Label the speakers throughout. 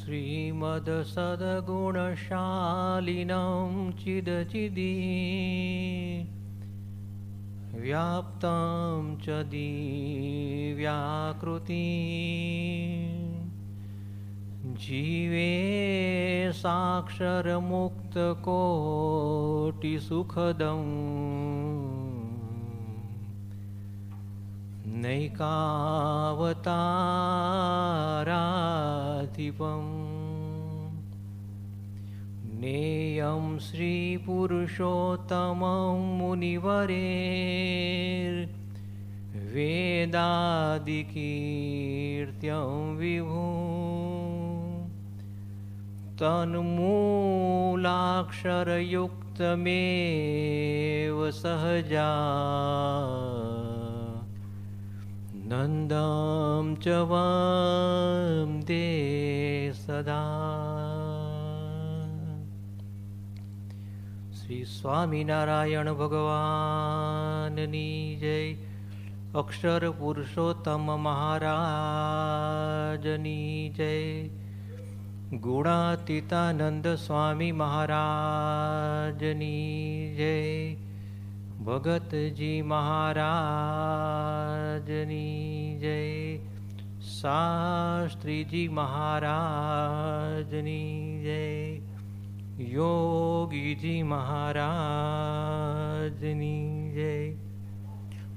Speaker 1: श्रीमद्सद्गुणशालिनं चिदचिदी व्याप्तं च दिव्याकृति जीवे साक्षरमुक्तकोटिसुखदम् नैकावताराधिपम् नेयं श्रीपुरुषोत्तमं मुनिवरेर्वेदादिकीर्त्यं विभुं तन्मूलाक्षरयुक्तमेव सहजा नन्दं च वन्दे सदा। श्री स्वामिनारायण भगवाननी जय। अक्षर पुरुषोत्तम महाराजनी जय। गुणातीतानंद स्वामी महाराजनी जय। भगत जी महाराजनी जय। शास्त्री जी महाराजनी जय। योगी जी महाराजनी जय।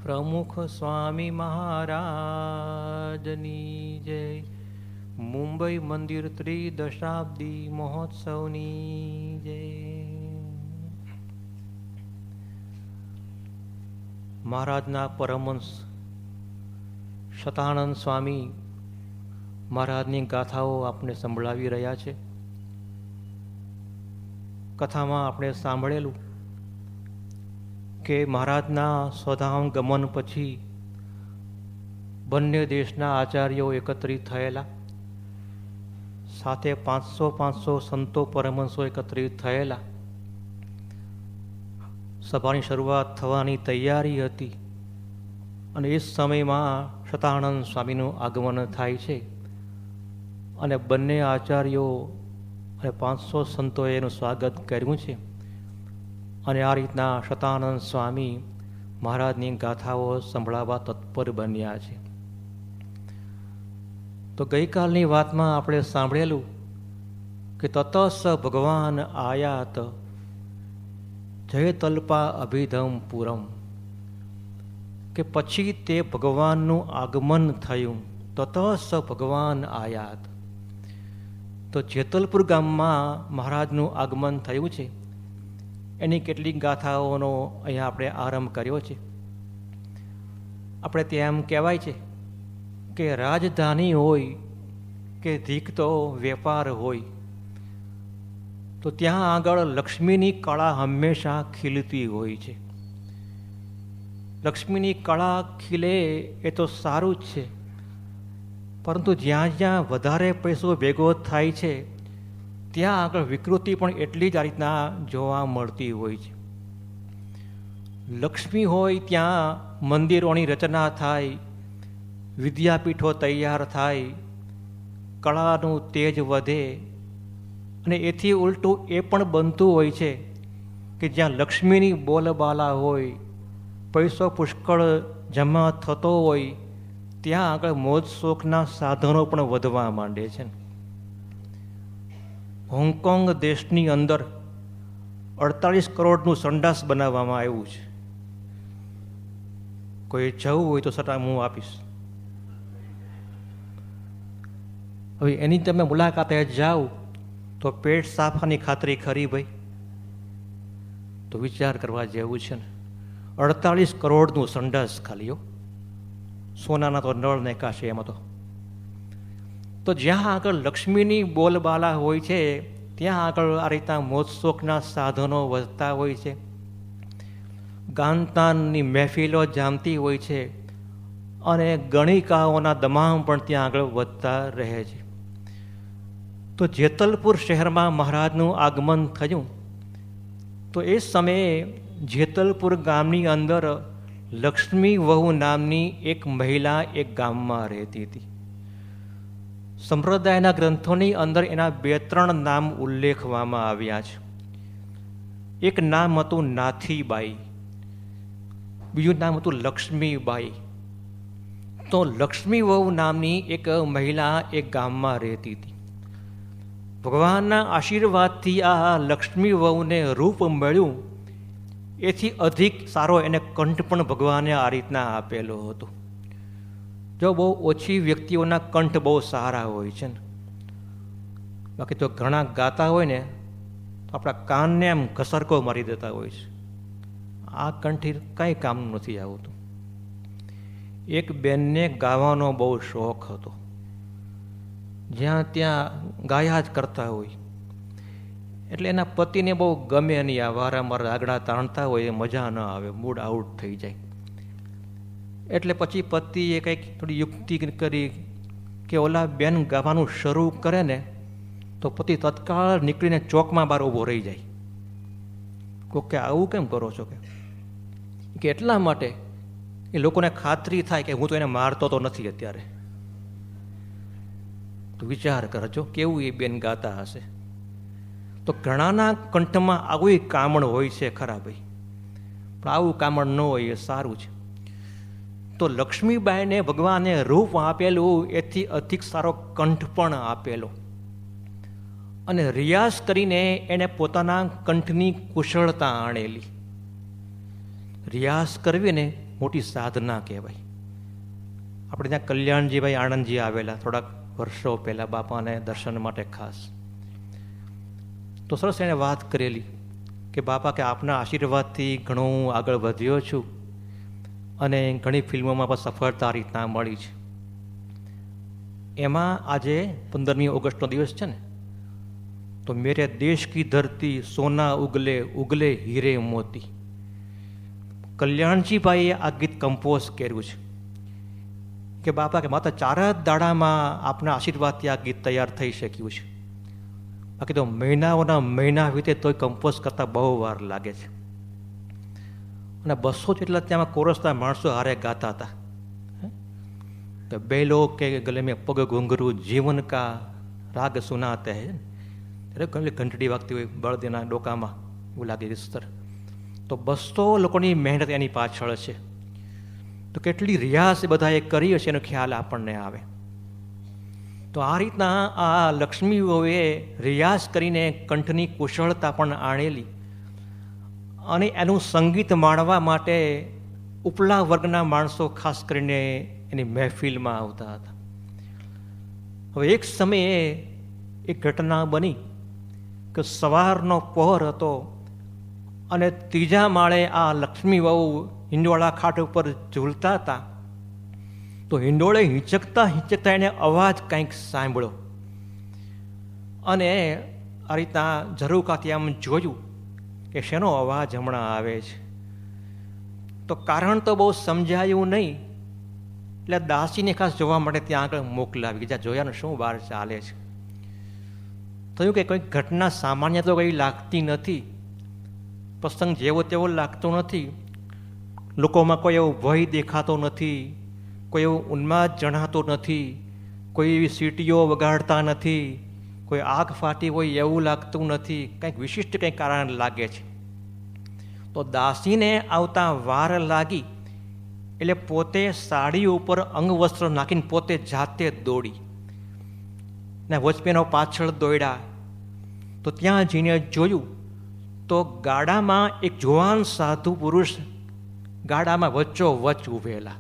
Speaker 1: प्रमुख स्वामी महाराजनी जय। मुंबई मंदिर त्रिदशाब्दी महोत्सवनी जय। महाराजना परमहंस शतानंद स्वामी महाराजनी गाथाओ आपने संभळावी रह्या छे। कथामां आपणे सांभळेलुं के महाराजना स्वधाम गमन पछी बंने देशना आचार्यो एकत्रित थयेला, साथे 500 संतो परमहंसो एकत्रित थयेला। सभानी शरूआत थवानी तैयारी हती अने ए समयमां शतानंद स्वामीनुं आगमन थाय छे अने बंने आचार्यो अने 500 संतोए एनुं स्वागत कर्युं छे अने आ रीतना शतानंद स्वामी महाराजनी गाथाओ संभळावा तत्पर बन्या छे। तो गई कालनी वातमां आपणे सांभळेलुं के ततस भगवान आयात जय तल्पा अभिधम पुरम के पछी ते भगवाननुं आगमन थयुं। ततस भगवान आयात तो जेतलपुर गाममां महाराजनुं आगमन थयुं छे एनी केटलीक गाथाओनो अहींया आपणे आरंभ कर्यो छे। आपणे त्यां एम कहेवाय छे के राजधानी होय के धीकतो वेपार होय तो त्यां आगळ लक्ष्मीनी कळा हमेशा खीलती होय छे। लक्ष्मीनी कळा खीले ए तो सारूं ज छे, परंतु ज्यां ज्यां वधारे पैसो भेगो थाय छे त्यां आगळ विकृति पण एटली ज आ रीतना जोवा मळती होय छे। लक्ष्मी होय त्यां मंदिरोनी रचना थाय, विद्यापीठो तैयार थाय, कळानुं तेज वधे अने एथी उलटું ए पण बनતું હોય છે કે જ્યાં લક્ષ્મીની બોલબાલા હોય, પૈસો પુષ્કળ જમા થતો હોય ત્યાં આગળ મોજ શોખના સાધનો પણ વધવા માંડે છે। હોંગકોંગ દેશની અંદર 48 કરોડનું સંડાસ બનાવવામાં આવ્યું છે। કોઈ જવું હોય તો સટા હું આપીશ। હવે એની તમે મુલાકાતે જાઓ તો પેટ સાફાની ખાતરી ખરી ભાઈ? તો વિચાર કરવા જેવું છે ને। 48 કરોડનું સંડાસ ખાલી સોનાના તો નળ નાખ્યા છે એમાં તો જ્યાં આગળ લક્ષ્મીની બોલબાલા હોય છે ત્યાં આગળ આ રીતના મોજશોખના સાધનો વધતા હોય છે, ગાનતાનની મહેફિલો જામતી હોય છે અને ગણિકાઓના દમામ પણ ત્યાં આગળ વધતા રહે છે। તો જેતલપુર શહેરમાં મહારાજનું આગમન થયું તો એ સમયે જેતલપુર ગામની અંદર લક્ષ્મી વહુ નામની એક મહિલા એક ગામમાં રહેતી હતી। સંપ્રદાયના ગ્રંથોની અંદર એના 2-3 નામ ઉલ્લેખવામાં આવ્યા છે. એક નામ હતું નાથીબાઈ, બીજું નામ હતું લક્ષ્મીબાઈ. તો લક્ષ્મી વહુ નામની એક મહિલા એક ગામમાં રહેતી હતી. ભગવાનના આશીર્વાદથી આ લક્ષ્મી વહુને રૂપ મળ્યું, એથી અધિક સારો એને કંઠ પણ ભગવાને આ રીતના આપેલો હતો. જો બહુ ઓછી વ્યક્તિઓના કંઠ બહુ સારા હોય છે ને, બાકી તો ઘણા ગાતા હોય ને તો આપણા કાનને એમ ઘસરકો મારી દેતા હોય છે. આ કંઠી કંઈ કામનું નથી આવતું. એક બેનને ગાવાનો બહુ શોખ હતો, જ્યાં ત્યાં ગાયા જ કરતા હોય. એટલે એના પતિને બહુ ગમે નહીં, આ વારંવાર આગળ તાણતા હોય એ મજા ન આવે, મૂડ આઉટ થઈ જાય. એટલે પછી પતિએ કંઈક થોડી યુક્તિ કરી કે ઓલા બેન ગાવાનું શરૂ કરે ને તો પતિ તત્કાળ નીકળીને ચોકમાં બહાર ઊભો રહી જાય. કોક કે આવું કેમ કરો છો? કે એટલા માટે એ લોકોને ખાતરી થાય કે હું તો એને મારતો તો નથી અત્યારે. તો વિચાર કરજો કેવું એ બેન ગાતા હશે. તો ઘણાના કંઠમાં આવું કામણ હોય છે ખરા ભાઈ, પણ આવું કામણ ન હોય એ સારું છે. તો લક્ષ્મીબાઈને ભગવાને રૂપ આપેલું, એથી અધિક સારો કંઠ પણ આપેલો. અને રિયાઝ કરીને એને પોતાના કંઠની કુશળતા આણેલી. રિયાઝ કરવીને મોટી સાધના કહેવાય. આપણે ત્યાં કલ્યાણજીભાઈ આણંદજી આવેલા થોડાક વર્ષો પહેલાં બાપાને દર્શન માટે ખાસ. તો સરસ એણે વાત કરેલી કે બાપા કે આપના આશીર્વાદથી ઘણો હું આગળ વધ્યો છું અને ઘણી ફિલ્મોમાં પણ સફળતા રીતના મળી છે. એમાં આજે 15મી ઓગસ્ટનો દિવસ છે ને, તો મેરે દેશ કી ધરતી સોના ઉગલે ઉગલે હીરે મોતી. કલ્યાણજીભાઈએ આ ગીત કમ્પોઝ કર્યું છે કે બાપા કે માત્ર 4 જ દાડામાં આપના આશીર્વાદથી આ ગીત તૈયાર થઈ શક્યું છે. બાકી તો મહિનાઓના મહિના વીતે તોય કમ્પોઝ કરતાં બહુ વાર લાગે છે. અને 200 જેટલા ત્યાં કોરસના માણસો હારે ગાતા હતા. તો બેલો કે ગલે મેં પગ ઘુંઘરું જીવન કા રાગ સુનાતે હે, એટલે ઘંટડી વાગતી હોય બળદના ડોકામાં, એવું લાગે વિસ્તર. તો 200 લોકોની મહેનત એની પાછળ છે. તો કેટલી રિયાઝ એ બધાએ કરી હશે એનો ખ્યાલ આપણને આવે. તો આ રીતના આ લક્ષ્મીઓએ રિયાઝ કરીને કંઠની કુશળતા પણ આણેલી. અને એનું સંગીત માણવા માટે ઉપલા વર્ગના માણસો ખાસ કરીને એની મહેફિલમાં આવતા હતા. હવે એક સમયે એક ઘટના બની કે સવારનો પહોર હતો અને 3જા માળે આ લક્ષ્મી વહુ હિંડોળા ખાટ ઉપર ઝૂલતા હતા. તો હિંડોળે હિંચકતા એને અવાજ કંઈક સાંભળ્યો અને આ રીતના ઝરૂખાથી આમ જોયું કે શેનો અવાજ હમણાં આવે છે. તો કારણ તો બહુ સમજાયું નહીં, એટલે દાસીને ખાસ જોવા માટે ત્યાં આગળ મોકલાવી, જ્યાં જોયાનું શું બહાર ચાલે છે. થયું કે કંઈક ઘટના સામાન્ય તો કંઈ લાગતી નથી, પ્રસંગ જેવો તેવો લાગતો નથી, લોકોમાં કોઈ એવો ભય દેખાતો નથી, કોઈ એવો ઉન્માદ જણાતો નથી, કોઈ એવી સીટીઓ વગાડતા નથી, કોઈ આગ ફાટી હોય એવું લાગતું નથી, કંઈક વિશિષ્ટ કંઈક કારણ લાગે છે. તો દાસીને આવતા વાર લાગી એટલે પોતે સાડી ઉપર અંગવસ્ત્ર નાખીને પોતે જાતે દોડી ને વચમેનો પાછળ દોડ્યા. તો ત્યાં જઈને જોયું તો ગાડામાં એક જુવાન સાધુ પુરુષ ગાડામાં વચ્ચોવચ્ચ ઊભેલા.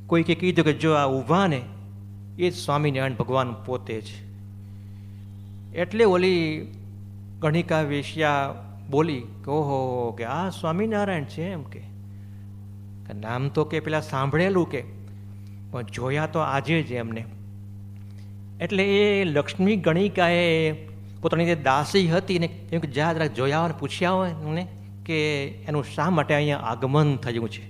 Speaker 1: કોઈકે કીધું કે જો આ ઊભા ને એ જ સ્વામિનારાયણ ભગવાન પોતે છે. એટલે ઓલી ગણિકા વેશ્યા બોલી કે ઓહો કે આ સ્વામિનારાયણ છે એમ કે નામ તો કે પેલા સાંભળેલું કે પણ જોયા તો આજે જ એમને. એટલે એ લક્ષ્મી ગણિકાએ પોતાની જે દાસી હતી ને એમ કે જ્યાં જરાક જોયા હોય પૂછ્યા હોય ને કે એનું શા માટે અહીંયા આગમન થયું છે,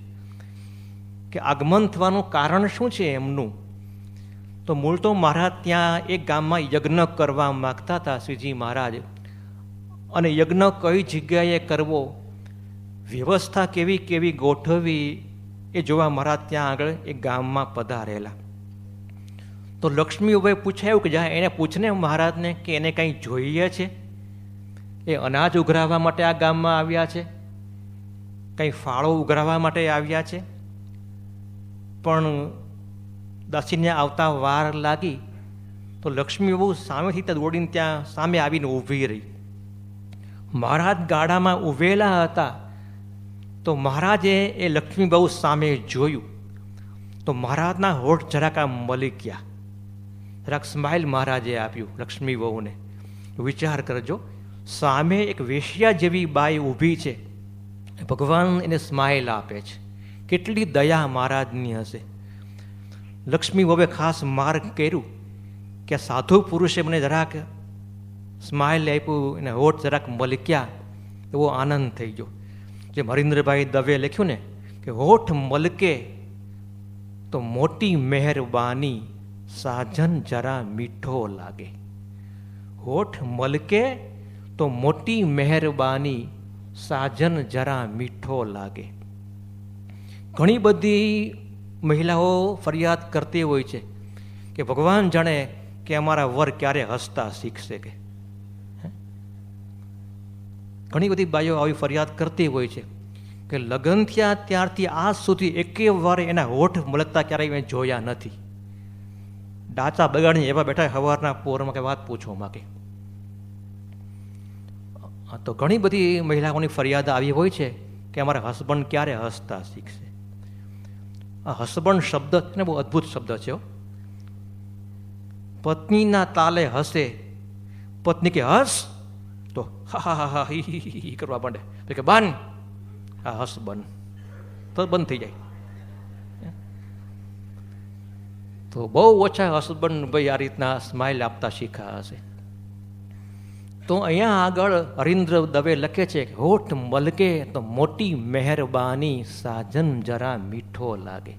Speaker 1: કે આગમન થવાનું કારણ શું છે એમનું. તો મૂળ તો મહારાજ ત્યાં એક ગામમાં યજ્ઞ કરવા માગતા હતા શ્રીજી મહારાજ, અને યજ્ઞ કઈ જગ્યાએ કરવો, વ્યવસ્થા કેવી કેવી ગોઠવવી એ જોવા મહારાજ ત્યાં આગળ એક ગામમાં પધારેલા. તો લક્ષ્મીબાઈ પૂછાયું કે જ્યાં એને પૂછને મહારાજને કે એને કંઈ જોઈએ છે, એ અનાજ ઉઘરાવવા માટે આ ગામમાં આવ્યા છે, કંઈ ફાળો ઉઘરાવવા માટે આવ્યા છે. પણ દાસીને આવતા વાર લાગી તો લક્ષ્મી બહુ સામેથી ત્યાં દોડીને ત્યાં સામે આવીને ઊભી રહી. મહારાજ ગાડામાં ઊભેલા હતા તો મહારાજે એ લક્ષ્મી બહુ સામે જોયું તો મહારાજના હોઠ જરાક આમ મલક્યા, જરાક સ્માઇલ મહારાજે આપ્યું લક્ષ્મી બહુને. વિચાર કરજો, સામે એક વેશ્યા જેવી બાઈ ઊભી છે, ભગવાન એને સ્માઇલ આપે છે. કેટલી દયા મહારાજની હશે. લક્ષ્મી બહુએ ખાસ માર્ગ કર્યું કે સાધુ પુરુષે મને જરાક સ્માઇલ આપ્યું, એને હોઠ જરાક મલક્યા, એવો આનંદ થઈ ગયો. જે હરીન્દ્રભાઈ દવે લખ્યું ને કે હોઠ મલકે તો મોટી મહેરબાની, સાજન જરા મીઠો લાગે. હોઠ મલકે તો મોટી મહેરબાની, સાજન જરા મીઠો લાગે. ઘણી બધી મહિલાઓ ફરિયાદ કરતી હોય છે કે ભગવાન જાણે કે અમારા વર ક્યારે હસતા શીખશે. ઘણી બધી બાઈઓ આવી ફરિયાદ કરતી હોય છે કે લગ્ન થયા ત્યારથી આજ સુધી એકે વાર એના હોઠ મલકતા ક્યારેય મેં જોયા નથી. ડાચા બગાડીને એવા બેઠા સવારના પોરમાં કે વાત પૂછો માં કે. તો ઘણી બધી મહિલાઓની ફરિયાદ આવી હોય છે કે અમારા હસબન્ડ ક્યારે હસતા શીખશે. આ હસબન્ડ શબ્દ ને બહુ અદ્ભુત શબ્દ છે. પત્નીના તાલે હસે, પત્ની કે હસ તો હા હા હા હી કરવા માંડે, તો કે બાન હા હસ બન, તો બંધ થઈ જાય. તો બહુ ઓછા હસબન્ડ ભાઈ આ રીતના સ્માઇલ આપતા શીખ્યા હશે. તો અહીંયા આગળ હરીન્દ્ર દવે લખે છે કે હોઠ મલકે તો મોટી મહેરબાની, સાજન જરા મીઠો લાગે.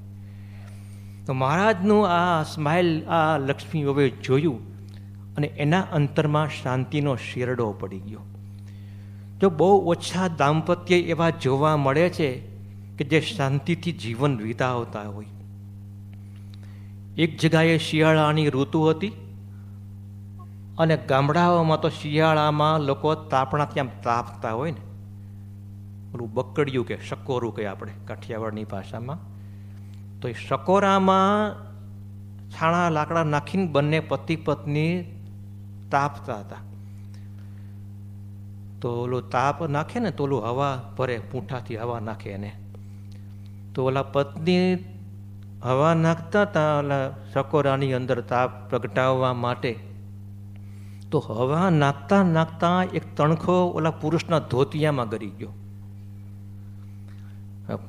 Speaker 1: તો મહારાજનું આ સ્માઇલ આ લક્ષ્મી હવે જોયું અને એના અંતરમાં શાંતિનો શેરડો પડી ગયો. જો બહુ ઓછા દાંપત્ય એવા જોવા મળે છે કે જે શાંતિથી જીવન વિતાવતા હોય. એક જગ્યાએ શિયાળાની ઋતુ હતી અને ગામડાઓમાં તો શિયાળામાં લોકો તાપણા ત્યાં તાપતા હોય ને, ઓલું બકડિયું કે શકોરું કે આપણે કાઠિયાવાડની ભાષામાં. તો એ શકોરામાં છાણા લાકડા નાખીને બંને પતિ પત્ની તાપતા હતા. તો ઓલું તાપ નાખે ને તો ઓલું હવા ભરે, પૂંઠાથી હવા નાખે એને. તો ઓલા પત્ની હવા નાખતા હતા ઓલા શકોરાની અંદર તાપ પ્રગટાવવા માટે. તો હવા નાખતા નાખતા એક તણખો ઓલા પુરુષના ધોતિયામાં ગરી ગયો.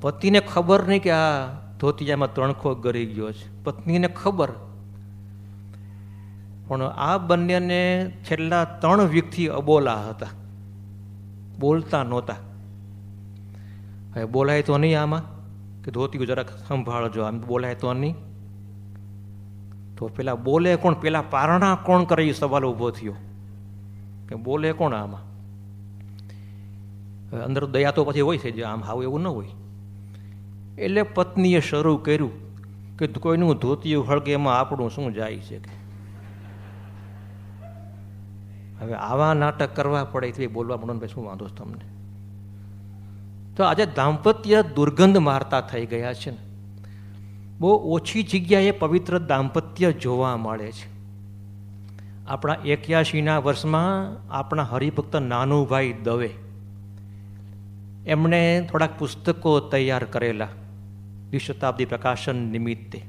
Speaker 1: પતિને ખબર નહીં કે આ ધોતિયામાં તણખો ગરી ગયો છે, પત્નીને ખબર. પણ આ બંનેને છેલ્લા 3 વીકથી અબોલા હતા, બોલતા નહોતા. હવે બોલાય તો નહીં આમાં કે ધોતિયું જરાક સંભાળજો, આમ બોલાય તો નહીં. તો પેલા બોલે કોણ, પેલા પારણા કોણ કરે એ સવાલ ઊભો થયો કે બોલે કોણ આમાં. અંદર દયા તો પછી હોય છે, જે આમ હાવ એવું ન હોય. એટલે પત્નીએ શરૂ કર્યું કે કોઈનું ધોતિયું હળગે એમાં આપણું શું જાય છે. હવે આવા નાટક કરવા પડે તો બોલવા મળો શું વાંધો છે તમને. તો આજે દાંપત્ય દુર્ગંધ મારતા થઈ ગયા છે ને. બહુ ઓછી જગ્યાએ પવિત્ર દાંપત્ય જોવા મળે છે. આપણા 81ના વર્ષમાં આપણા હરિભક્ત નાનુભાઈ દવે એમણે થોડાક પુસ્તકો તૈયાર કરેલા દ્વિશતાબ્દી પ્રકાશન નિમિત્તે.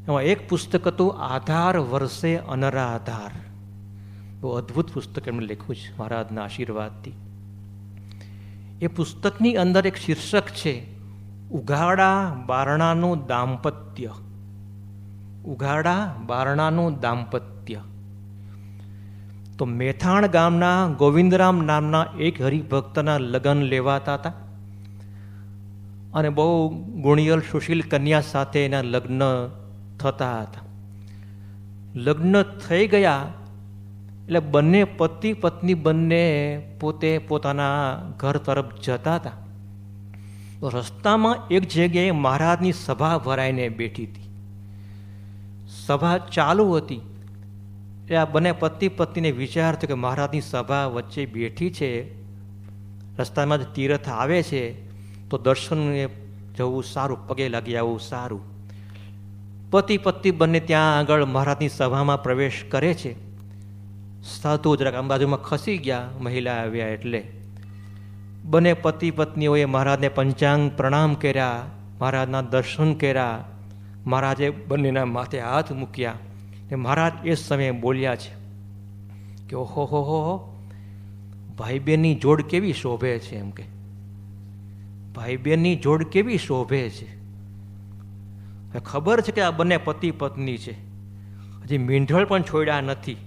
Speaker 1: એમાં એક પુસ્તક હતું આધાર વર્ષે અનરાધાર. બહુ અદ્ભુત પુસ્તક એમણે લખ્યું છે મહારાજના આશીર્વાદથી. એ પુસ્તકની અંદર એક શીર્ષક છે ઉઘાડા બારણાનું દાંપત્ય. ઉઘાડા બારણાનું દાંપત્ય. તો મેથાણ ગામના ગોવિંદરામ નામના એક હરિભક્તના લગ્ન લેવાતા હતા અને બહુ ગુણિયલ સુશીલ કન્યા સાથે એના લગ્ન થતા હતા. લગ્ન થઈ ગયા એટલે બંને પતિ પત્ની બંને પોતે પોતાના ઘર તરફ જતા હતા. તો રસ્તામાં એક જગ્યાએ મહારાજની સભા ભરાઈને બેઠી હતી સભા ચાલુ હતી એ આ બંને પતિ પત્નીને વિચાર થયો કે મહારાજની સભા વચ્ચે બેઠી છે, રસ્તામાં જ તીર્થ આવે છે તો દર્શનને જવું સારું, પગે લાગી આવવું સારું. પતિ પત્ની બંને ત્યાં આગળ મહારાજની સભામાં પ્રવેશ કરે છે. સાધુ જરાક આમ બાજુમાં ખસી ગયા, મહિલા આવ્યા એટલે બંને પતિ પત્નીઓએ મહારાજને પંચાંગ પ્રણામ કર્યા, મહારાજના દર્શન કર્યા. મહારાજે બંનેના માથે હાથ મૂક્યા ને મહારાજ એ સમયે બોલ્યા છે કે ઓહો હો, ભાઈ બહેનની જોડ કેવી શોભે છે, એમ કે ભાઈ બહેનની જોડ કેવી શોભે છે. ખબર છે કે આ બંને પતિ પત્ની છે, હજી મીંઢળ પણ છોડ્યા નથી,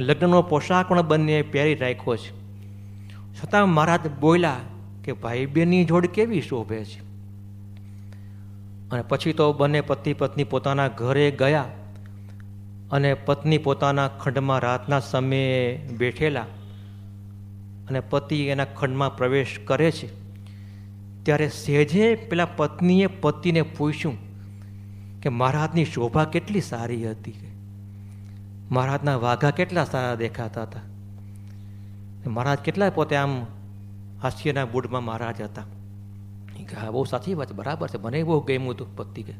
Speaker 1: લગ્નનો પોશાક પણ બંને પહેરી રાખ્યો છે, છતાં મહારાજ બોલ્યા કે ભાઈ બહેનની જોડ કેવી શોભે છે. અને પછી તો બંને પતિ પત્ની પોતાના ઘરે ગયા અને પત્ની પોતાના ખંડમાં રાતના સમયે બેઠેલા અને પતિ એના ખંડમાં પ્રવેશ કરે છે. ત્યારે સહેજે પેલા પત્નીએ પતિને પૂછ્યું કે મહારાજની શોભા કેટલી સારી હતી, મહારાજના વાઘા કેટલા સારા દેખાતા હતા, મહારાજ કેટલા પોતે આમ હાસ્યના મૂડમાં મહારાજ હતા. હા બહુ સાચી વાત છે, બરાબર છે, મને બહુ ગમ્યું હતું પતિ કે.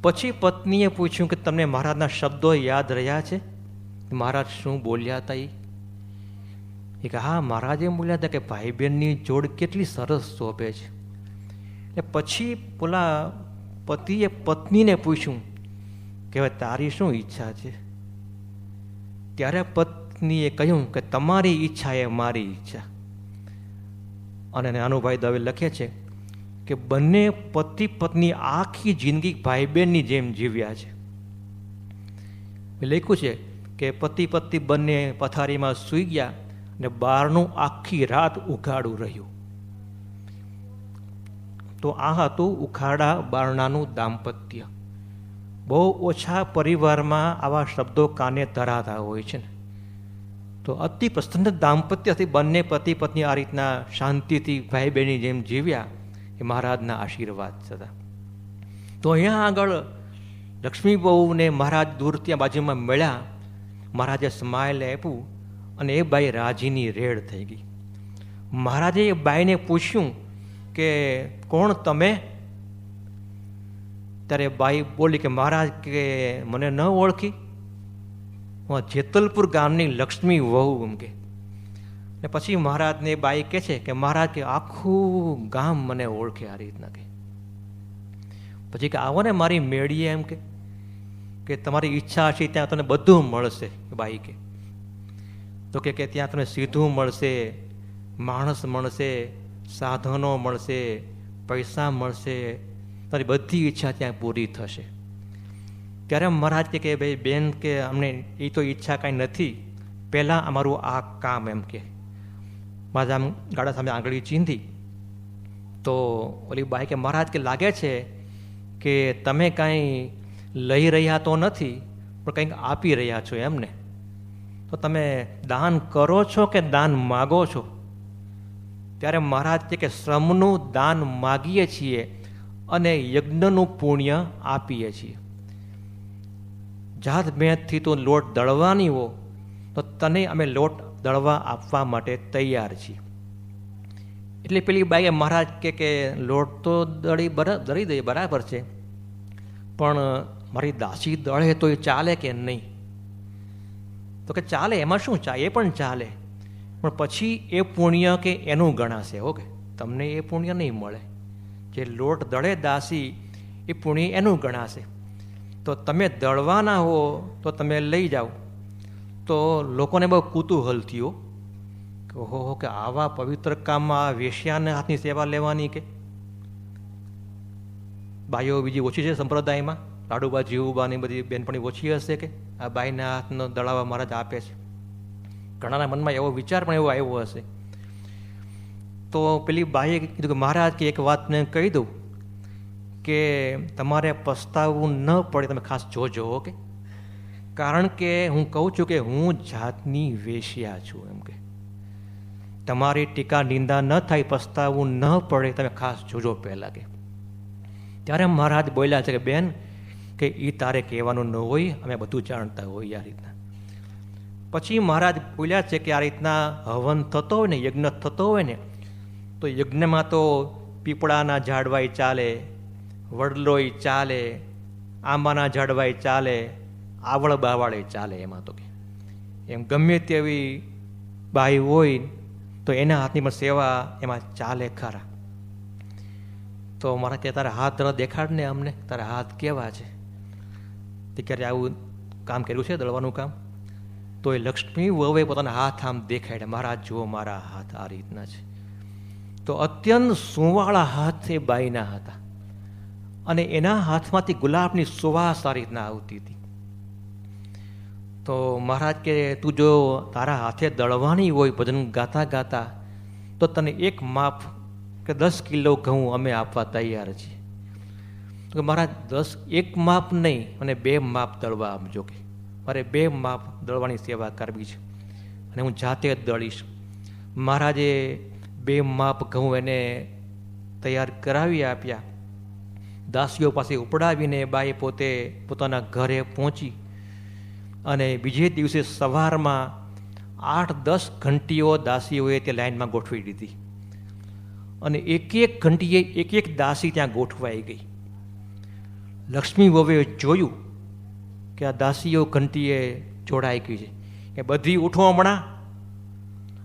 Speaker 1: પછી પત્નીએ પૂછ્યું કે તમને મહારાજના શબ્દો યાદ રહ્યા છે, મહારાજ શું બોલ્યા હતા એ કે હા મહારાજ એમ બોલ્યા હતા કે ભાઈ બહેનની જોડ કેટલી સરસ શોભે છે. એટલે પછી પેલા પતિએ પત્નીને પૂછ્યું કે હવે તારી શું ઈચ્છા છે. ત્યારે પત્નીએ કહ્યું કે તમારી ઈચ્છા એ મારી ઈચ્છા. અને નાનુભાઈ દવે લખે છે કે બંને પતિ પત્ની આખી જિંદગી ભાઈ બહેનની જેમ જીવ્યા છે. લખ્યું છે કે પતિ પત્ની બંને પથારીમાં સૂઈ ગયા ને બહારનું આખી રાત ઉઘાડું રહ્યું. તો આ હતું ઉખાડા બારણાનું દાંપત્ય. બહુ ઓછા પરિવારમાં આવા શબ્દો કાને ધરાતા હોય છે ને. તો અતિ પ્રસન્ન દાંપત્યથી બંને પતિ પત્ની આ રીતના શાંતિથી ભાઈ બહેનની જેમ જીવ્યા એ મહારાજના આશીર્વાદ હતા. તો અહીંયા આગળ લક્ષ્મી બહુને મહારાજ દૂર ત્યાં બાજુમાં મળ્યા, મહારાજે સ્માઇલ આપ્યું અને એ બાઈ રાજીની રેડ થઈ ગઈ. મહારાજે એ બાઈને પૂછ્યું કે કોણ તમે? ત્યારે બાઈ બોલી કે મહારાજ કે મને ન ઓળખી, હું જેતલપુર ગામની લક્ષ્મી વહુ એમ કે. ને પછી મહારાજને બાઈ કહે છે કે મહારાજ કે આખું ગામ મને ઓળખે આ રીતના કે. પછી કે આવો ને મારી મેળીએ એમ કે તમારી ઈચ્છા છે ત્યાં તને બધું મળશે. બાઈ કે તો કે ત્યાં તમને સીધું મળશે, માણસ મળશે, સાધનો મળશે, પૈસા મળશે, તારી બધી ઈચ્છા ત્યાં પૂરી થશે. ત્યારે મહારાજ કે ભાઈ બેન કે અમને એ તો ઈચ્છા કાંઈ નથી, પહેલાં અમારું આ કામ એમ કે. મહારાજ આમ ગાડા સામે આંગળી ચીંધી તો ઓલી બાઈ કે મહારાજ કે લાગે છે કે તમે કાંઈ લઈ રહ્યા તો નથી પણ કંઈક આપી રહ્યા છો એમને. તો તમે દાન કરો છો કે દાન માગો છો? ત્યારે મહારાજ કે શ્રમનું દાન માગીએ છીએ અને યજ્ઞનું પુણ્ય આપીએ છીએ. જાત મહેનતથી તો લોટ દળવાની હો તો તને અમે લોટ દળવા આપવા માટે તૈયાર છીએ. એટલે પેલી બાઈએ મહારાજ કે લોટ તો દળી દઈએ બરાબર છે, પણ મારી દાસી દળે તો એ ચાલે કે નહીં? તો કે ચાલે, એમાં શું ચાલે, એ પણ ચાલે, પણ પછી એ પુણ્ય કે એનું ગણાશે. ઓકે, તમને એ પુણ્ય નહીં મળે. જે લોટ દળે દાસી એ પુણ્ય એનું ગણાશે. તો તમે દળવાના હો તો તમે લઈ જાઓ. તો લોકોને બહુ કુતૂહલ થયું કે ઓહો કે આવા પવિત્ર કામમાં વેશ્યાને હાથની સેવા લેવાની કે. બાઈઓ બીજી ઓછી છે સંપ્રદાયમાં, લાડુબા જીવુબાની બધી બેનપણી ઓછી હશે કે આ બાઈના હાથનો દળાવા મહારાજ આપે છે. ઘણાના મનમાં એવો વિચાર પણ એવો આવ્યો હશે. તો પેલી બાઈએ કીધું કે મહારાજ કે એક વાત મેં કહી દઉં કે તમારે પસ્તાવવું ન પડે, તમે ખાસ જોજો. ઓકે, કારણ કે હું કહું છું કે હું જાતની વેશ્યા છું એમ કે. તમારી ટીકા નિંદા ન થાય, પસ્તાવવું ન પડે, તમે ખાસ જોજો પહેલાં કે. ત્યારે મહારાજ બોલ્યા છે કે બેન કે એ તારે કહેવાનું ન હોય, અમે બધું જાણતા હોય આ રીતના. પછી મહારાજ બોલ્યા છે કે આ રીતના હવન થતો હોય ને, યજ્ઞ થતો હોય ને, તો યજ્ઞમાં તો પીપળાના ઝાડવાય ચાલે, વડલોય ચાલે, આંબાના ઝાડવાય ચાલે, આવળ બાવાળે ચાલે. એમાં તો કે એમ ગમે તેવી બાઈ હોય તો એના હાથની પણ સેવા એમાં ચાલે ખરા. તો મારા કે તારા હાથ ન દેખાડ ને અમને, તારા હાથ કેવા છે, તે ક્યારે આવું કામ કર્યું છે દળવાનું કામ? તો એ લક્ષ્મી વહુએ પોતાના હાથ આમ દેખાડે, મહારાજ જુઓ મારા હાથ આ રીતના છે. તો અત્યંત સુંવાળા હાથ એ બાઈના હતા, અને એના હાથમાંથી ગુલાબની સુવાસ આ રીતના આવતી હતી. તો મહારાજ કે તું જો તારા હાથે દળવાની હોય ભજન ગાતા ગાતા, તો તને એક માપ કે 10 કિલો ઘઉં અમે આપવા તૈયાર છીએ. તો મહારાજ એક માપ નહીં, અને 2 માપ દળવા આપજો. કે મારે 2 માપ દળવાની સેવા કરવી છે, અને હું જાતે જ દળીશ. મહારાજે 2 માપ ઘઉં એને તૈયાર કરાવી આપ્યા. દાસીઓ પાસે ઉપડાવીને બાઈ પોતે પોતાના ઘરે પહોંચી, અને બીજે દિવસે સવારમાં 8-10 ઘંટીઓ દાસીઓએ તે લાઈનમાં ગોઠવી દીધી, અને એક ઘંટીએ એક દાસી ત્યાં ગોઠવાઈ ગઈ. લક્ષ્મી વહુએ જોયું કે આ દાસીઓ ઘંટીએ જોડાઈ ગઈ છે, કે બધી ઉઠો હમણાં,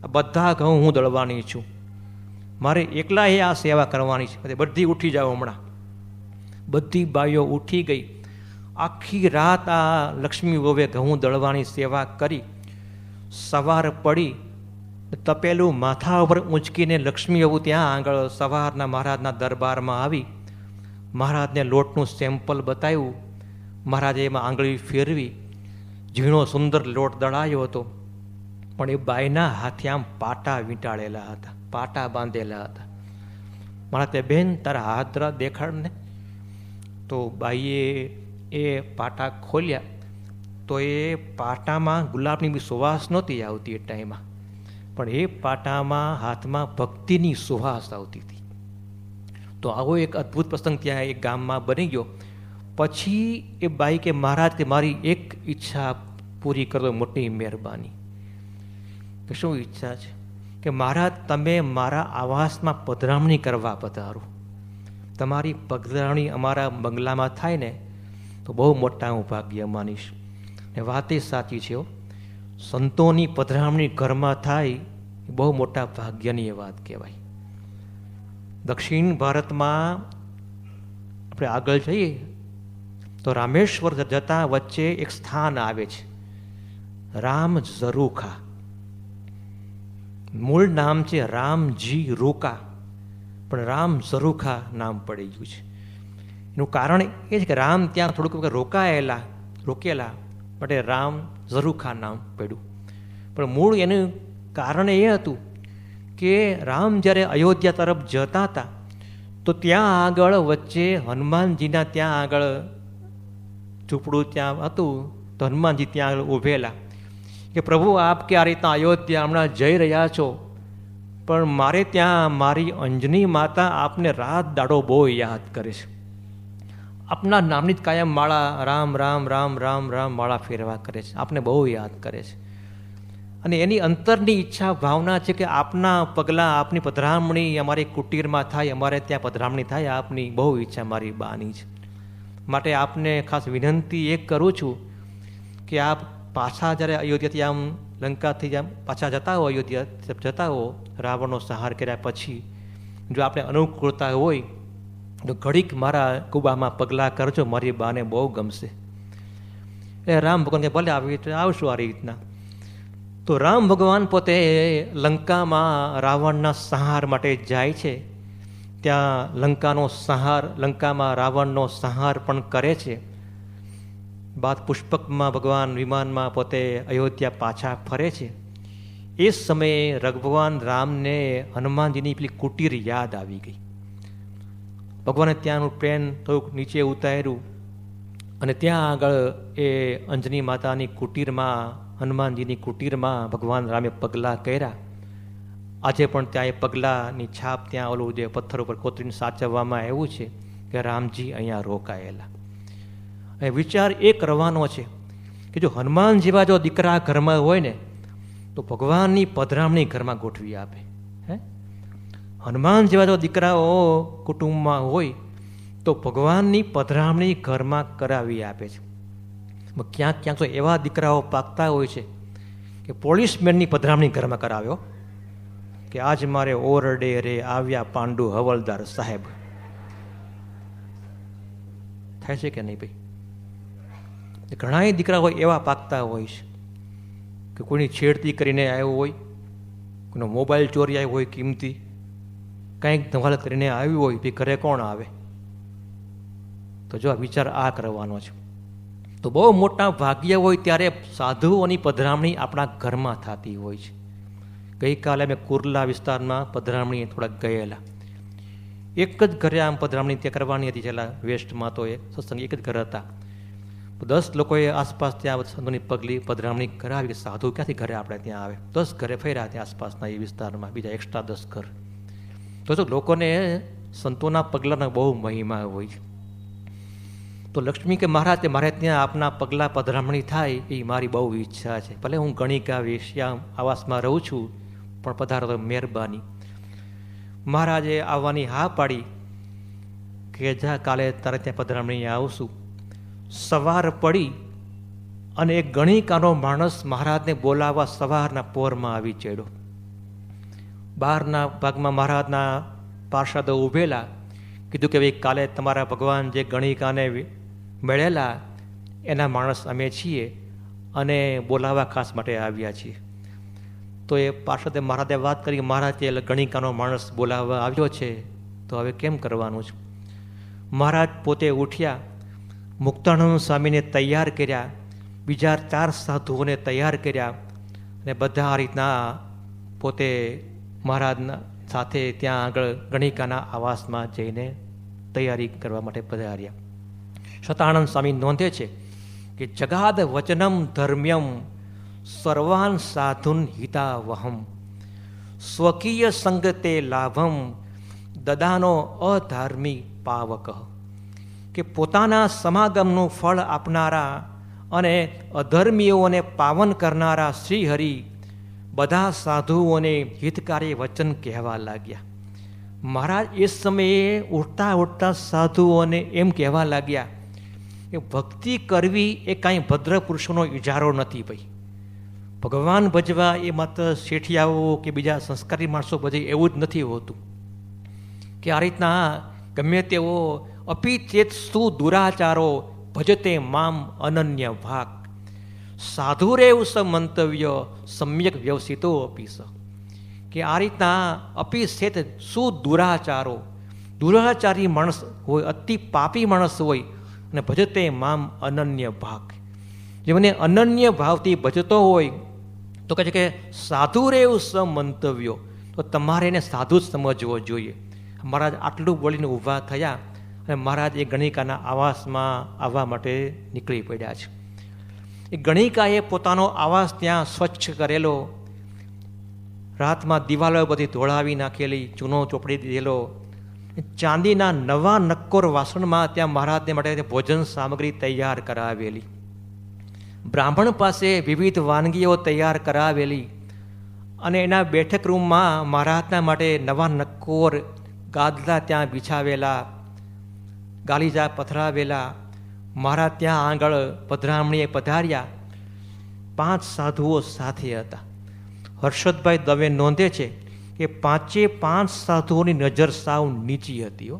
Speaker 1: આ બધા ઘઉં હું દળવાની છું, મારે એકલાએ આ સેવા કરવાની છે, બધી ઉઠી જાઓ હમણાં. બધી બાઈઓ ઉઠી ગઈ. આખી રાત આ લક્ષ્મી વહુએ ઘઉં દળવાની સેવા કરી. સવાર પડી, તપેલું માથા ઉપર ઊંચકીને લક્ષ્મી વહુ ત્યાં આગળ સવારના મહારાજના દરબારમાં આવી. મહારાજને લોટનું સેમ્પલ બતાવ્યું. મહારાજે એમાં આંગળી ફેરવી, ઝીણો સુંદર લોટ દળાયો હતો, પણ એ બાઈના હાથે આમ પાટા વીંટાળેલા હતા, પાટા બાંધેલા હતા. મારા તે બેન તારા હાથ દેખાડને. તો બાઈએ એ પાટા ખોલ્યા, તો એ પાટામાં ગુલાબની બી સુવાસ નહોતી આવતી એ ટાઈમમાં, પણ એ પાટામાં હાથમાં ભક્તિની સુવાસ આવતી હતી. તો આવો એક અદ્ભુત પ્રસંગ ત્યાં એક ગામમાં બની ગયો. પછી એ બાઈ કે મહારાજ કે મારી એક ઈચ્છા પૂરી કરો, મોટી મહેરબાની. કે શું ઈચ્છા છે? કે મહારાજ તમે મારા આવાસમાં પધરામણી કરવા પધારો. તમારી પધરામણી અમારા બંગલામાં થાય ને તો બહુ મોટા હું ભાગ્ય માનીશ. ને વાત એ સાચી છે, સંતોની પધરામણી ઘરમાં થાય એ બહુ મોટા ભાગ્યની એ વાત કહેવાય. દક્ષિણ ભારતમાં આપણે આગળ જઈએ તો રામેશ્વર જતા વચ્ચે એક સ્થાન આવે છે, રામ ઝરૂખા. મૂળ નામ છે રામજી રૂકા, પણ રામ ઝરૂખા નામ પડી ગયું છે. એનું કારણ એ છે કે રામ ત્યાં થોડુંક રોકેલા માટે રામ ઝરૂખા નામ પડ્યું. પણ મૂળ એનું કારણ એ હતું કે રામ જ્યારે અયોધ્યા તરફ જતા હતા તો ત્યાં આગળ વચ્ચે હનુમાનજીના ત્યાં આગળ ઝૂંપડું ત્યાં હતું. તો હનુમાનજી ત્યાં આગળ ઊભેલા કે પ્રભુ આપ કે આ રીતના અયોધ્યા હમણાં જઈ રહ્યા છો, પણ મારે ત્યાં મારી અંજની માતા આપને રાત દાડો બહુ યાદ કરે છે. આપના નામની જ કાયમ માળા રામ રામ રામ રામ રામ માળા ફેરવા કરે છે, આપને બહુ યાદ કરે છે. અને એની અંતરની ઈચ્છા ભાવના છે કે આપના પગલાં, આપની પધરામણી અમારી કુટીરમાં થાય, અમારે ત્યાં પધરામણી થાય, આપની બહુ ઈચ્છા મારી બાની છે. માટે આપને ખાસ વિનંતી એ કરું છું કે આપ પાછા જ્યારે અયોધ્યાથી આમ લંકાથી જેમ પાછા જતા હો, અયોધ્યા જતા હો રાવણનો સંહાર કર્યા પછી, જો આપણે અનુકૂળતા હોય તો ઘડીક મારા કુબામાં પગલાં કરજો, મારી બાને બહુ ગમશે. એટલે રામ ભગવાન કે ભલે આવી રીતે આવશું આ રીતના. તો રામ ભગવાન પોતે લંકામાં રાવણના સંહાર માટે જાય છે. ત્યાં લંકામાં રાવણનો સંહાર પણ કરે છે. બાદ પુષ્પકમાં ભગવાન વિમાનમાં પોતે અયોધ્યા પાછા ફરે છે. એ સમયે ભગવાન રામને હનુમાનજીની પેલી કુટીર યાદ આવી ગઈ. ભગવાને ત્યાંનું ટ્રેન થોડુંક નીચે ઉતાર્યું, અને ત્યાં આગળ એ અંજની માતાની કુટીરમાં, હનુમાનજીની કુટીરમાં ભગવાન રામે પગલાં કર્યા. આજે પણ ત્યાં એ પગલાંની છાપ ત્યાં ઓલું જે પથ્થર ઉપર કોતરીને સાચવવામાં આવ્યું છે કે રામજી અહીંયા રોકાયેલા. અને વિચાર એ કરવાનો છે કે જો હનુમાન જેવા જો દીકરા ઘરમાં હોય ને તો ભગવાનની પધરામણી ઘરમાં ગોઠવી આપે. હે, હનુમાન જેવા જો દીકરાઓ કુટુંબમાં હોય તો ભગવાનની પધરામણી ઘરમાં કરાવી આપે છે. ક્યાંક ક્યાંક તો એવા દીકરાઓ પાકતા હોય છે કે પોલીસમેનની પધરામણી ઘરમાં કરાવ્યો કે આજ મારે ઓરડે રે આવ્યા પાંડુ હવલદાર સાહેબ. થાય છે કે નહીં ભાઈ? ઘણા દીકરાઓ એવા પાકતા હોય છે કે કોઈની છેડતી કરીને આવ્યો હોય, કોઈનો મોબાઈલ ચોરી આવ્યો હોય કિંમતી, કંઈક ધમાલ કરીને આવ્યું હોય, ભાઈ ઘરે કોણ આવે? તો જો આ વિચાર આ કરવાનો છે. તો બહુ મોટા ભાગ્ય હોય ત્યારે સાધુઓની પધરામણી આપણા ઘરમાં થતી હોય છે. ગઈકાલે અમે કુર્લા વિસ્તારમાં પધરામણી થોડાક ગયેલા. એક જ ઘરે આમ પધરામણી ત્યાં કરવાની હતી. છેલ્લા વેસ્ટમાં તો એ સત્સંગ એક જ ઘર હતા. 10 લોકોએ આસપાસ ત્યાં સંતોની પગલી પધરામણી કરાવી કે સાધુ ક્યાંથી ઘરે આપણે ત્યાં આવે. 10 ઘરે ફર્યા ત્યાં આસપાસના એ વિસ્તારમાં, બીજા એક્સ્ટ્રા 10 ઘર. તો લોકોને સંતોના પગલાંનો બહુ મહિમા હોય છે. તો લક્ષ્મી કે મહારાજ મારે ત્યાં આપના પગલાં પધરામણી થાય એ મારી બહુ ઈચ્છા છે. ભલે હું ગણિકા વેશ્યા આવાસમાં રહું છું, પણ પધારો તો મહેરબાની. મહારાજે આવવાની હા પાડી કે જા કાલે તારે ત્યાં પધરામણી આવશું. સવાર પડી અને એક ગણિકાનો માણસ મહારાજને બોલાવવા સવારના પોરમાં આવી ચડ્યો. બહારના ભાગમાં મહારાજના પાર્ષદો ઊભેલા. કીધું કે ભાઈ કાલે તમારા ભગવાન જે ગણિકાને મળેલા એના માણસ અમે છીએ અને બોલાવવા ખાસ માટે આવ્યા છીએ. તો એ પાર્ષદે મહારાજે વાત કરી કે મહારાજ એટલે ગણિકાનો માણસ બોલાવવા આવ્યો છે, તો હવે કેમ કરવાનું છે? મહારાજ પોતે ઉઠ્યા, મુક્તાનંદ સ્વામીને તૈયાર કર્યા, બીજા 4 સાધુઓને તૈયાર કર્યા અને બધા આ રીતના પોતે મહારાજના સાથે ત્યાં આગળ ગણિકાના આવાસમાં જઈને તૈયારી કરવા માટે પધાર્યા. સતાનંદ સ્વામી નોંધે છે કે જગાદ વચનમ ધર્મ્યમ સર્વાન સાધુન હિતાવહમ સ્વકીય સંગતે લાભમ દદાનો અધાર્મી પાવક. કે પોતાના સમાગમનું ફળ આપનારા અને અધર્મીઓને પાવન કરનારા શ્રી હરિ બધા સાધુઓને હિતકારી વચન કહેવા લાગ્યા. મહારાજ એ સમયે ઉઠતા ઉઠતા સાધુઓને એમ કહેવા લાગ્યા કે ભક્તિ કરવી એ કાંઈ ભદ્ર પુરુષોનો ઇજારો નથી ભાઈ. ભગવાન ભજવા એ માત્ર શેઠિયાઓ કે બીજા સંસ્કારી માણસો ભજે એવું જ નથી હોતું. કે આ રીતના ગમે તેવો અપિચેત સુદુરાચારો ભજતે મામ અનન્ય ભાગ સાધુરેવ સ મંતવ્ય સમ્યક વ્યવસિતો અપીસ. કે આ રીતના અપિશેત સુદુરાચારો, દુરાચારી માણસ હોય, અતિ પાપી માણસ હોય અને ભજતે મામ અનન્ય ભાગ, જે મને અનન્ય ભાવથી ભજતો હોય તો કહે છે કે સાધુરેવ સ મંતવ્યો, તો તમારે એને સાધુ જ સમજવો જોઈએ. મહારાજ આટલું બોલીને ઊભા થયા અને મહારાજ એ ગણિકાના આવાસમાં આવવા માટે નીકળી પડ્યા છે. એ ગણિકાએ પોતાનો આવાસ ત્યાં સ્વચ્છ કરેલો, રાતમાં દિવાલો બધી ધોળાવી નાખેલી, ચૂનો ચોપડી દીધેલો, ચાંદીના નવા નક્કોર વાસણમાં ત્યાં મહારાજને માટે ભોજન સામગ્રી તૈયાર કરાવેલી, બ્રાહ્મણ પાસે વિવિધ વાનગીઓ તૈયાર કરાવેલી અને એના બેઠક રૂમમાં મહારાજના માટે નવા નક્કોર ગાદલા ત્યાં બિછાવેલા, ગાલીજા પથરાવેલા. મહારાજ ત્યાં આગળ પધરામણીએ પધાર્યા. 5 સાધુઓ સાથે હતા. હર્ષદભાઈ દવે નોંધે છે કે 5 સાધુઓની નજર સાવ નીચી હતી.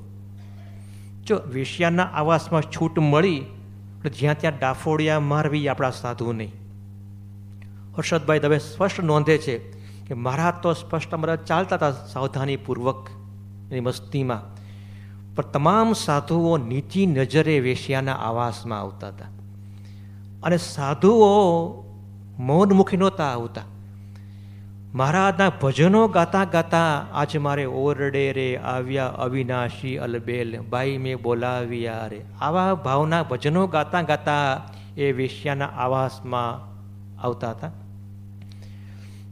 Speaker 1: જો વેશ્યાના આવાસમાં છૂટ મળી જ્યાં ત્યાં ડાફોડિયા મારવી આપણા સાધુ નહીં. હર્ષદભાઈ દવે સ્પષ્ટ નોંધે છે કે મહારાજ તો સ્પષ્ટ બધા ચાલતા હતા સાવધાનીપૂર્વક એની મસ્તીમાં, પણ તમામ સાધુઓ નીચી નજરે વેશ્યાના આવાસમાં આવતા હતા. અને સાધુઓ મૌનમુખી નહોતા આવતા. મહારાજના ભજનો ગાતા ગાતા આજ મારે ઓરડે રે આવ્યા અવિનાશી અલબેલ બાઈ મેં બોલાવ્યા રે, આવા ભાવના ભજનો ગાતા ગાતા એ વેશ્યાના આવાસમાં આવતા હતા.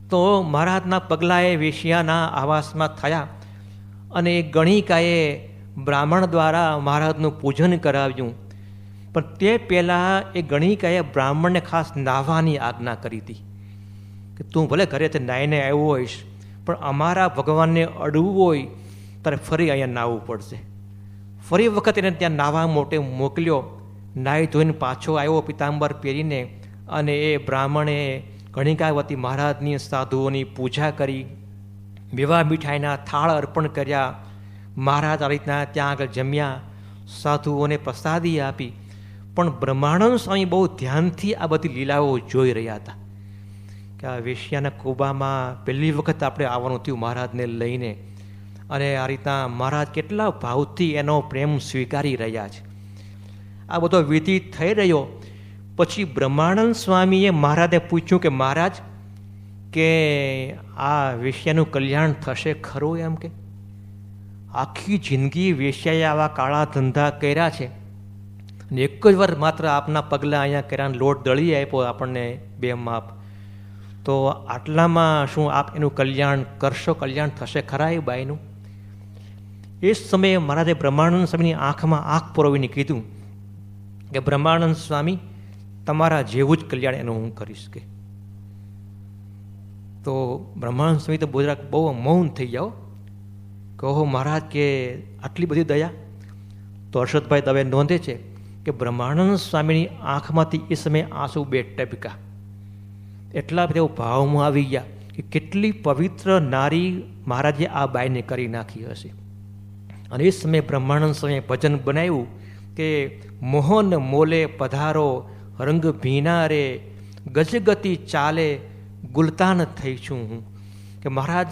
Speaker 1: તો મહારાજના પગલાએ વેશ્યાના આવાસમાં થયા અને ગણિકાએ બ્રાહ્મણ દ્વારા મહારાજનું પૂજન કરાવ્યું. પણ તે પહેલાં એ ગણિકાએ બ્રાહ્મણને ખાસ નાહવાની આજ્ઞા કરી હતી કે તું ભલે ઘરેથી નાહીને આવ્યો હોઈશ, પણ અમારા ભગવાનને અડવું હોય તારે ફરી અહીંયા નાહવું પડશે. ફરી વખત એને ત્યાં નાહવા માટે મોકલ્યો. નાહી ધોઈને પાછો આવ્યો પિતાંબર પહેરીને, અને એ બ્રાહ્મણે ગણિકાવતી મહારાજની સાધુઓની પૂજા કરી, મેવા મીઠાઈના થાળ અર્પણ કર્યા. મહારાજ આ રીતના ત્યાં આગળ જમ્યા, સાધુઓને પ્રસાદી આપી. પણ બ્રહ્માનંદ સ્વામી બહુ ધ્યાનથી આ બધી લીલાઓ જોઈ રહ્યા હતા કે આ વેશ્યાના કુબામાં પહેલી વખત આપણે આવવાનું થયું મહારાજને લઈને, અને આ રીતના મહારાજ કેટલા ભાવથી એનો પ્રેમ સ્વીકારી રહ્યા છે. આ બધો વિધિ થઈ રહ્યો પછી બ્રહ્માનંદ સ્વામીએ મહારાજને પૂછ્યું કે મહારાજ, કે આ વેશ્યાનું કલ્યાણ થશે ખરું? એમ કે આખી જિંદગી વેશ્યાએ આવા કાળા ધંધા કર્યા છે, અને એક જ વાર માત્ર આપના પગલાં અહીંયા કર્યા, લોટ દળી આપ્યો આપણને 2 માપ, તો આટલામાં શું આપ એનું કલ્યાણ કરશો? કલ્યાણ થશે ખરા એ બાઈનું? એ સમયે મહારાજે બ્રહ્માનંદ સ્વામીની આંખમાં આંખ પરોવીને કીધું કે બ્રહ્માનંદ સ્વામી, તમારા જેવું જ કલ્યાણ એનું હું કરીશ. કે તો બ્રહ્માનંદ સ્વામી તો બહુ મૌન થઈ જાઓ, કહો મહારાજ કે આટલી બધી દયા? તો હર્ષદભાઈ દવે નોંધે છે કે બ્રહ્માનંદ સ્વામીની આંખમાંથી એ સમયે આંસુ 2 ટપકા. એટલા બધા ભાવમાં આવી ગયા કે કેટલી પવિત્ર નારી મહારાજે આ બાઈને કરી નાખી હશે. અને એ સમયે બ્રહ્માનંદ સ્વામીએ ભજન બનાવ્યું કે મોહન મોલે પધારો રંગ ભીના રે, ગજગતિ ચાલે ગુલતાન થઈ છું હું. કે મહારાજ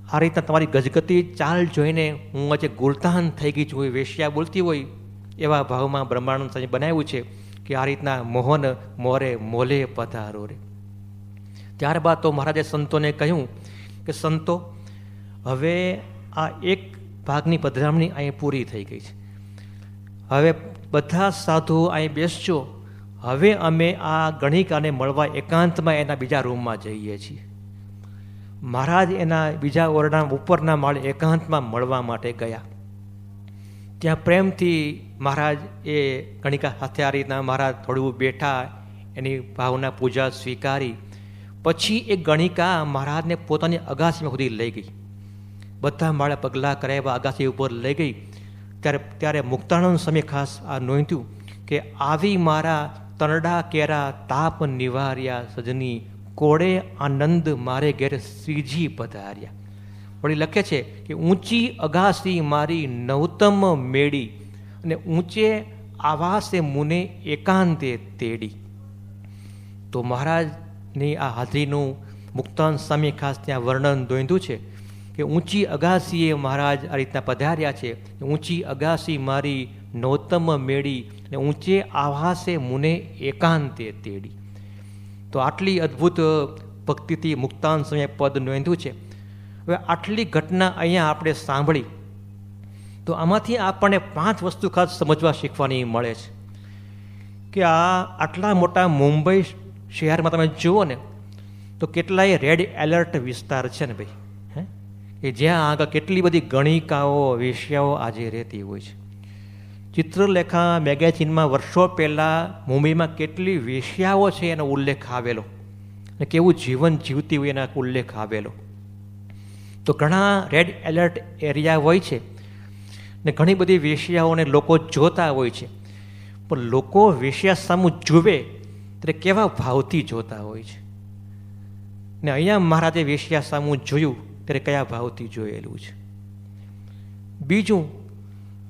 Speaker 1: આ રીતના તમારી ગજગતિ ચાલ જોઈને હું આજે ગુલતાન થઈ ગઈ છું. વેશ્યા બોલતી હોય એવા ભાવમાં બ્રહ્માનંદ સ્વામી બનાવ્યું છે કે આ રીતના મોહન મોરે મોલે પધારો રે. ત્યારબાદ તો મહારાજે સંતોને કહ્યું કે સંતો, હવે આ એક ભાગની પધરામણી અહીં પૂરી થઈ ગઈ છે, હવે બધા સાધુઓ અહીં બેસજો. હવે અમે આ ગણિકાને મળવા એકાંતમાં એના બીજા રૂમમાં જઈએ છીએ. મહારાજ એના બીજા ઓરડા ઉપરના માળે એકાંતમાં મળવા માટે ગયા. ત્યાં પ્રેમથી મહારાજ એ ગણિકા સાથે આ રીતના મહારાજ થોડું બેઠા, એની ભાવના પૂજા સ્વીકારી. પછી એ ગણિકા મહારાજને પોતાની અગાસીમાં સુધી લઈ ગઈ. બધા માળે પગલાં કરાવ્યા, અગાસી ઉપર લઈ ગઈ. ત્યારે મુક્તાનંદ સ્વામી ખાસ આ નોંધ્યું કે આવી મારા તરડા કેરા તાપ નિવાર્યા સજની, કોળે આનંદ મારે ઘેર શ્રીજી પધાર્યા. વળી લખે છે કે ઊંચી અગાસી મારી નવતમ મેળી, અને ઊંચે આવાસે મુને એકાંતે તેડી. તો મહારાજની આ હાજરીનું મુક્તાનંદ સ્વામી ખાસ ત્યાં વર્ણન નોંધ્યું છે કે ઊંચી અગાસીએ મહારાજ આ રીતના પધાર્યા છે. ઊંચી અગાસી મારી નવતમ મેળી, ને ઊંચે આવાસે મુને એકાંતે તેડી. તો આટલી અદ્ભુત ભક્તિથી મુક્તાનંદ સ્વામીએ પદ નોંધ્યું છે. હવે આટલી ઘટના અહીંયા આપણે સાંભળી, તો આમાંથી આપણને 5 વસ્તુ ખાસ સમજવા શીખવાની મળે છે. કે આટલા મોટા મુંબઈ શહેરમાં તમે જુઓ ને તો કેટલાય રેડ એલર્ટ વિસ્તાર છે ને ભાઈ, કે જ્યાં આગળ કેટલી બધી ગણિકાઓ વેશ્યાઓ આજે રહેતી હોય છે. ચિત્રલેખા મેગેઝિનમાં વર્ષો પહેલાં મુંબઈમાં કેટલી વેશ્યાઓ છે એનો ઉલ્લેખ આવેલો, અને કેવું જીવન જીવતી હોય એના ઉલ્લેખ આવેલો. તો ઘણા રેડ એલર્ટ એરિયા હોય છે ને ઘણી બધી વેશ્યાઓને લોકો જોતા હોય છે, પણ લોકો વેશ્યા સામું જુએ ત્યારે કેવા ભાવથી જોતા હોય છે. ને અહીંયા મહારાજે વેશ્યા સામું જોયું ત્યારે કયા ભાવથી જોયેલું છે. બીજું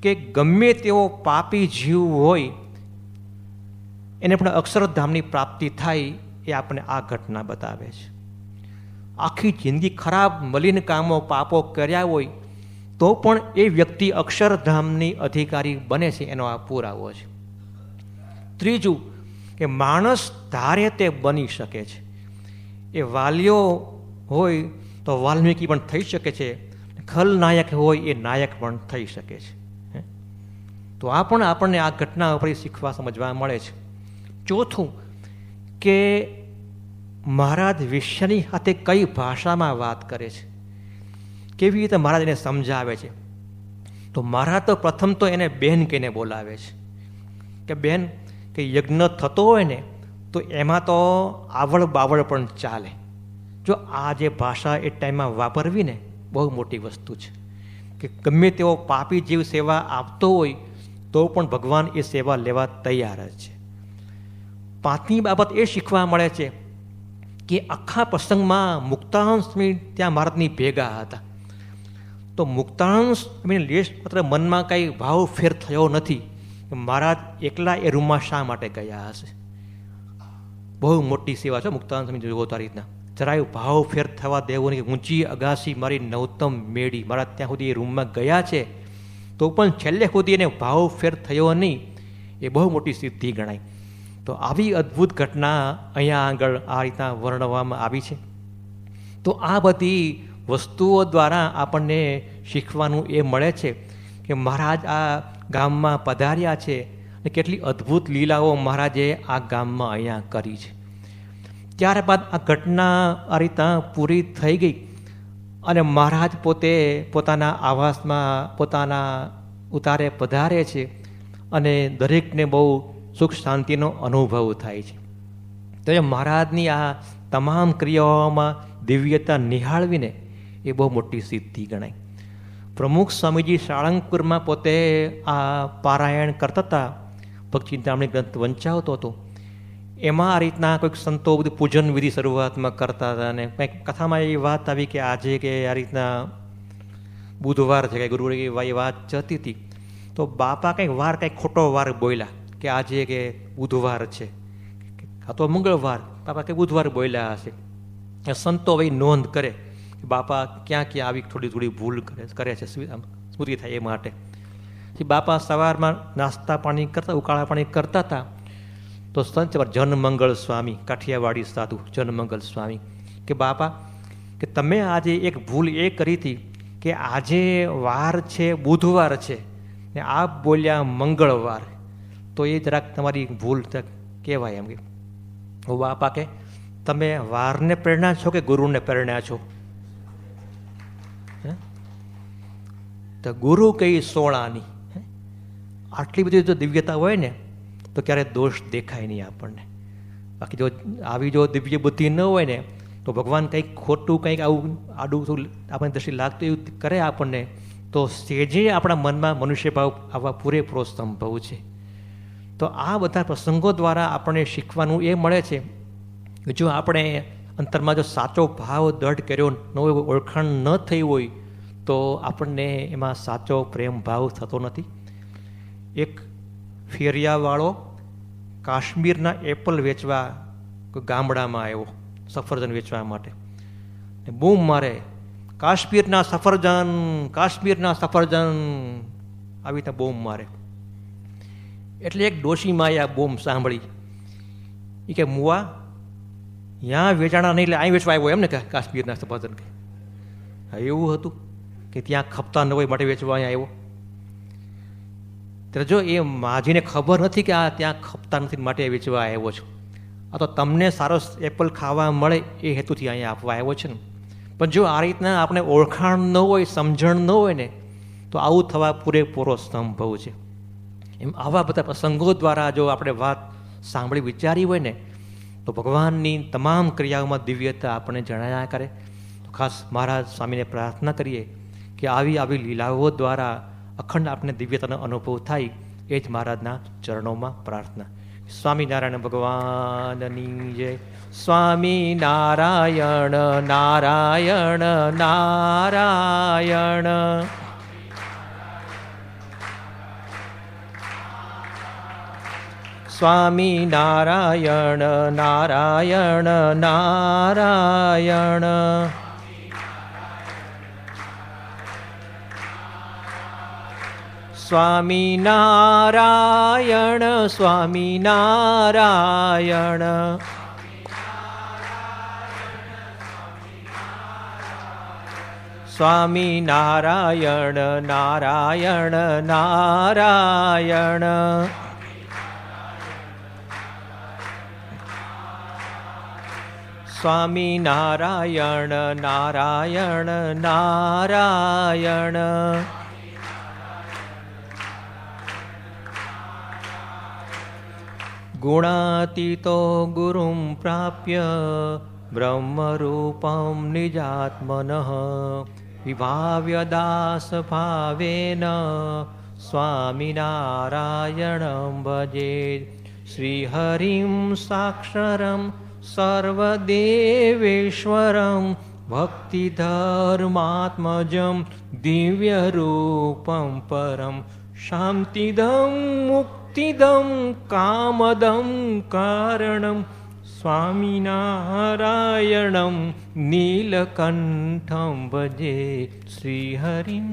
Speaker 1: કે ગમે તેવો પાપી જીવ હોય એને પણ અક્ષરધામની પ્રાપ્તિ થાય, એ આપણને આ ઘટના બતાવે છે. આખી જિંદગી ખરાબ મલિન કામો પાપો કર્યા હોય તો પણ એ વ્યક્તિ અક્ષરધામની અધિકારી બને છે, એનો આ પુરાવો છે. ત્રીજું કે માણસ ધારે તે બની શકે છે. એ વાલ્યો હોય તો વાલ્મીકી પણ થઈ શકે છે, ખલનાયક હોય એ નાયક પણ થઈ શકે છે. તો આ પણ આપણને આ ઘટના ઉપર શીખવા સમજવા મળે છે. ચોથું કે મહારાજ વેશ્યાની સાથે કઈ ભાષામાં વાત કરે છે, કેવી રીતે મહારાજ એને સમજાવે છે. તો મહારાજ તો પ્રથમ તો એને બહેન કહીને બોલાવે છે કે બેન કે યજ્ઞ થતો હોય ને તો એમાં તો આવડ બાવડ પણ ચાલે. જો આ જે ભાષા એ ટાઈમમાં વાપરવી ને બહુ મોટી વસ્તુ છે. કે ગમે તેવો પાપી જીવ સેવા આપતો હોય તો પણ ભગવાન એ સેવા લેવા તૈયાર જ છે. પાંચમી બાબત એ શીખવા મળે છે કે આખા પ્રસંગમાં મુક્તાનંદ સ્વામી ત્યાં મહારાજની ભેગા હતા. તો મુક્તાનંદ સ્વામીને લેશ માત્ર મનમાં કાંઈ ભાવ ફેર થયો નથી મહારાજ એકલા એ રૂમમાં શા માટે ગયા હશે. બહુ મોટી સેવા છે મુક્તાનંદ સ્વામી જોવો તો આ રીતના જરાય ભાવ ફેર થવા દેવો નહીં. ઊંચી અગાસી મારી નવતમ મેળી મારા ત્યાં સુધી એ રૂમમાં ગયા છે તો પણ છેલ્લે સુધી એને ભાવ ફેર થયો નહીં એ બહુ મોટી સિદ્ધિ ગણાય. તો આવી અદ્ભુત ઘટના અહીંયા આગળ આ રીતના વર્ણવવામાં આવી છે. તો આ બધી વસ્તુઓ દ્વારા આપણને શીખવાનું એ મળે છે કે મહારાજ આ ગામમાં પધાર્યા છે અને કેટલી અદ્ભુત લીલાઓ મહારાજે આ ગામમાં અહીંયા કરી છે. ત્યારબાદ આ ઘટના આ રીતના પૂરી થઈ ગઈ અને મહારાજ પોતે પોતાના આવાસમાં પોતાના ઉતારે પધારે છે અને દરેકને બહુ સુખ શાંતિનો અનુભવ થાય છે. તો એ મહારાજની આ તમામ ક્રિયાઓમાં દિવ્યતા નિહાળવીને એ બહુ મોટી સિદ્ધિ ગણાય. પ્રમુખ સ્વામીજી સાળંગપુરમાં પોતે આ પારાયણ કરતા હતા, ભક્તિ ચિંતામણી ગ્રંથ વંચાવતો હતો. એમાં આ રીતના કોઈક સંતો બધું પૂજન વિધિ શરૂઆતમાં કરતા હતા અને કંઈક કથામાં એ વાત આવી કે આજે કે આ રીતના બુધવાર છે કે ગુરુવારે એ વાત જતી હતી તો બાપા કંઈક વાર કંઈક ખોટો વાર બોલ્યા કે આજે કે બુધવાર છે આ તો મંગળવાર, બાપા કે બુધવાર બોલ્યા હશે. સંતો ભાઈ નોંધ કરે કે બાપા ક્યાં ક્યાં આવી થોડી થોડી ભૂલ કરે છે સ્મૃતિ થાય એ માટે. બાપા સવારમાં નાસ્તા પાણી કરતા ઉકાળા પાણી કરતા હતા તો સંત જનમંગળ સ્વામી કાઠિયાવાડી સાધુ જનમંગળ સ્વામી કે બાપા કે તમે આજે એક ભૂલ એ કરી હતી કે આજે વાર છે બુધવાર છે ને આપ બોલ્યા મંગળવાર, તો એ જરાક તમારી ભૂલ કહેવાય. એમ કે બાપા કે તમે વારને પ્રેરણા છો કે ગુરુને પ્રેરણા છો? તો ગુરુ કઈ સોળાની. આટલી બધી જો દિવ્યતા હોય ને તો ક્યારેય દોષ દેખાય નહીં આપણને. બાકી જો આવી જો દિવ્ય બુદ્ધિ ન હોય ને તો ભગવાન કંઈક ખોટું કંઈક આવું આડું આપણને દ્રષ્ટિ લાગતું એવું કરે આપણને તો સેજે આપણા મનમાં મનુષ્ય ભાવ આવા પૂરેપૂરો સંભવ છે. તો આ બધા પ્રસંગો દ્વારા આપણને શીખવાનું એ મળે છે કે જો આપણે અંતરમાં જો સાચો ભાવ દઢ કર્યો ન હોય, ઓળખાણ ન થઈ હોય તો આપણને એમાં સાચો પ્રેમ ભાવ થતો નથી. એક ફેરિયાવાળો કાશ્મીરના એપલ વેચવા ગામડામાં આવ્યો સફરજન વેચવા માટે. બૂમ મારે કાશ્મીરના સફરજન, કાશ્મીરના સફરજન આવી રીતે બૂમ મારે. એટલે એક ડોશીમાં આ બૂમ સાંભળી એ કે મુવા ત્યાં વેચાણા નહીં એટલે અહીં વેચવા આવ્યો એમ ને કાશ્મીરના સફરજન. કે એવું હતું કે ત્યાં ખપતા ન હોય માટે વેચવા અહીંયા આવ્યો. ત્યારે જો એ માજીને ખબર નથી કે આ ત્યાં ખપતા નથી માટે વેચવા આવ્યો છો, આ તો તમને સારો એપલ ખાવા મળે એ હેતુથી અહીંયા આપવા આવ્યો છે ને. પણ જો આ રીતના આપણે ઓળખાણ ન હોય, સમજણ ન હોય ને તો આવું થવા પૂરેપૂરો સંભવ છે. એમ આવા બધા પ્રસંગો દ્વારા જો આપણે વાત સાંભળી વિચારી હોય ને તો ભગવાનની તમામ ક્રિયાઓમાં દિવ્યતા આપણને જણાયા કરે. તો ખાસ મહારાજ સ્વામીને પ્રાર્થના કરીએ કે આવી આવી લીલાઓ દ્વારા અખંડ આપણે દિવ્યતાનો અનુભવ થાય એ જ મહારાજના ચરણોમાં પ્રાર્થના. સ્વામિનારાયણ ભગવાનની જય. સ્વામિનારાયણ નારાયણ નારાયણ. સ્વામિનારાયણ નારાયણ નારાયણ. સ્વામિનારાયણ સ્વામિનારાયણ. સ્વામિનારાયણ નારાયણ નારાયણ. સ્વામિનારાયણ નારાયણ નારાયણ. ગુણાતીતો ગુરું પ્રાપ્ય બ્રહ્મરૂપં નિજાત્મનઃ વિભાવ્ય દાસ ભાવેન સ્વામિનારાયણં ભજે શ્રીહરિં સાક્ષરં સર્વદેવેશ્વરં ભક્તિધર્માત્મજં દિવ્યરૂપં પરમ શાંતિદં મુક્તિદં કામદં કારણં સ્વામિનારાયણં નીલકંઠં ભજે શ્રીહરિં.